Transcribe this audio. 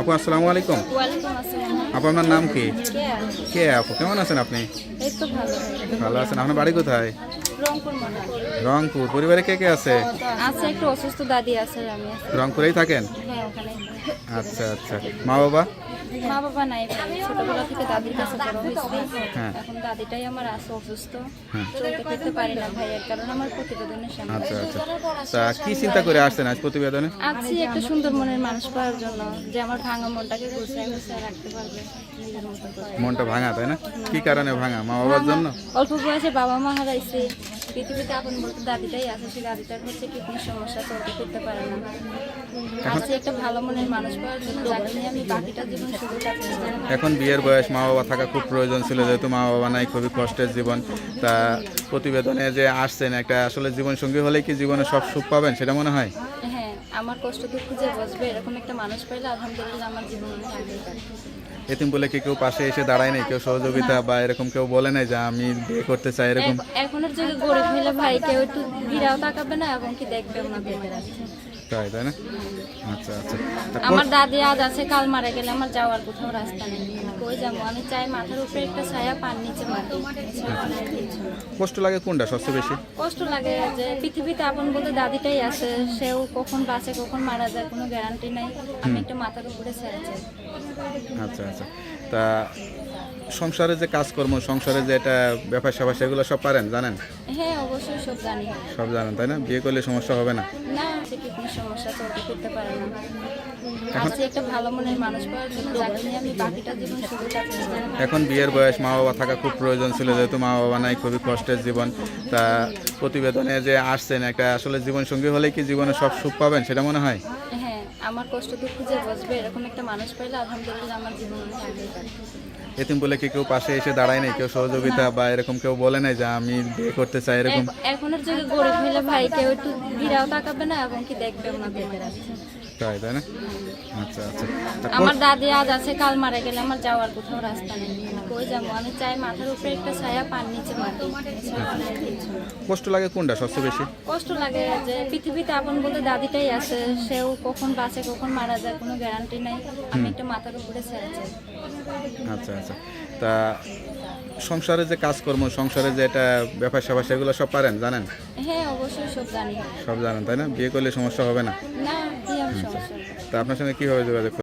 আপু আসসালামু আলাইকুম। ওয়ালাইকুম আসসালাম। আপু আপনার নাম কি? কেয়া? কে আপু, কেমন আছেন আপনি? এই তো ভালো। ভালো আছেন। আপনার বাড়ি কোথায়? রংপুর মনে হয়। রংপুর। পরিবারে কে কে আছে? আছে একটু অসুস্থ দাদি আছে, আমি আছি। রংপুরেই থাকেন? হ্যাঁ, ওখানে। আচ্ছা আচ্ছা। মা বাবা? মা বাবা নাই, ছোটবেলা থেকে দাদির কাছে বড় হয়েছে। হ্যাঁ। এখন দাদিটাই আমার আছে অসুস্থ। হ্যাঁ। চলতে ফিরতে পারি না ভাইয়ের কারণ আমার প্রতিবেদনের সামনে। আচ্ছা আচ্ছা। তা কি চিন্তা করে আসছেন আজ প্রতিবেদনে? আছি একটা সুন্দর মনের মানুষ পাওয়ার জন্য, যে আমার ভাঙা মনটাকে গুছিয়ে গুছিয়ে রাখতে পারবে নিজের মতো করে। মনটা ভাঙা, তাই না? কি কারণে ভাঙা? মা বাবার জন্য? অল্প বয়সে বাবা মা হারাইছে, পৃথিবীতে আপন বলতে দাদিটাই আছে। সেই দাদিটার হচ্ছে কিডনির সমস্যা, চলতে ফিরতে পারে না। আছি একটা ভালো মনের মানুষ পাওয়ার জন্য, যাকে নিয়ে আমি বাকিটা জীবন শুধু কাটাতে চাই। এখন বিয়ের বয়স, মা বাবা থাকা খুব প্রয়োজন ছিল, যেহেতু মা বাবা নাই, খুবই কষ্টের জীবন। তা প্রতিবেদনে যে আসছেন, একটা আসলে জীবন সঙ্গী হলে কি জীবনে সব সুখ পাবেন সেটা মনে হয়? হ্যাঁ, আমার কষ্ট দুঃখ যে বুঝবে এরকম একটা মানুষ পাইলে আলহামদুলিল্লাহ আমার জীবন অনেক আগেই কাটবে। এতিম বলে কি কেউ পাশে এসে দাঁড়ায় নাই, কেউ সহযোগিতা বা এরকম কেউ বলে নাই যে আমি বিয়ে করতে চাই এরকম? এখনের যুগে গরিব হইলে ভাই কেউ একটু ঘিরাও তাকাবে না এবং কি দেখবেও না দেখে রাখছে। তাই তাই না? আচ্ছা আচ্ছা। তা আমার দাদি আজ আছে, কাল মারা গেলে আমার যাওয়ার কোথাও রাস্তা নেই। কই যাবো? আমি চাই মাথার উপরে একটা ছায়া, পান নিচে মাটি। এছাড়া আর কিছু না। কষ্ট লাগে কোনটা সবচেয়ে বেশি? কষ্ট লাগে যে পৃথিবীতে আপন বলতে দাদিটাই আছে, সেও কখন বাঁচে কখন মারা যায় কোনো গ্যারান্টি নাই। আমি একটা মাথার উপরে ছায়া চাই। আচ্ছা আচ্ছা। তা সংসারে যে কাজকর্ম, সংসারে যে এটা ব্যাপার স্যাপার, সেগুলো সব পারেন, জানেন? হ্যাঁ, অবশ্যই সব জানি। সব জানেন, তাই না? বিয়ে করলে সমস্যা হবে না? না, সে কিডনির সমস্যা, চলতে ফিরতে পারে না। আছি একটা ভালো মনের মানুষ পাওয়ার জন্য, যাকে নিয়ে আমি বাকিটা জীবন শুধু কাটাতে চাই। এখন বিয়ের বয়স, মা বাবা থাকা খুব প্রয়োজন ছিল, যেহেতু মা বাবা নাই, খুবই কষ্টের জীবন। তা প্রতিবেদনে যে আসছেন, একটা আসলে জীবন সঙ্গী হলে কি জীবনে সব সুখ পাবেন সেটা মনে হয়? হ্যাঁ, আমার কষ্ট দুঃখ যে বুঝবে এরকম একটা মানুষ পাইলে আলহামদুলিল্লাহ আমার জীবন অনেক আগেই কাটবে। এতিম বলে কি কেউ পাশে এসে দাঁড়ায় নাই, কেউ সহযোগিতা বা এরকম কেউ বলে নাই যে আমি বিয়ে করতে চাই এরকম? এখনের যুগে গরিব হইলে ভাই কেউ একটু ঘিরাও তাকাবে না এবং কি দেখবেও না দেখে রাখছে। তাই তাই না? আচ্ছা আচ্ছা। তা আমার দাদি আজ আছে, কাল মারা গেলে আমার যাওয়ার কোথাও রাস্তা নেই। কই যাবো? আমি চাই মাথার উপরে একটা ছায়া, পান নিচে মাটি। এছাড়া আর কিছু না। কষ্ট লাগে কোনটা সবচেয়ে বেশি? কষ্ট লাগে যে পৃথিবীতে আপন বলতে দাদিটাই আছে, সেও কখন বাঁচে কখন মারা যায় কোনো গ্যারান্টি নাই। আমি একটা মাথার উপরে ছায়া চাই। আচ্ছা আচ্ছা। তা সংসারে যে কাজকর্ম, সংসারে যে এটা ব্যাপার স্যাপার, সেগুলো সব পারেন, জানেন? হ্যাঁ, অবশ্যই সব জানি। সব জানেন, তাই না? বিয়ে করলে সমস্যা হবে না? না, কি আমি সমস্যা? তা আপনার সঙ্গে কীভাবে যোগাযোগ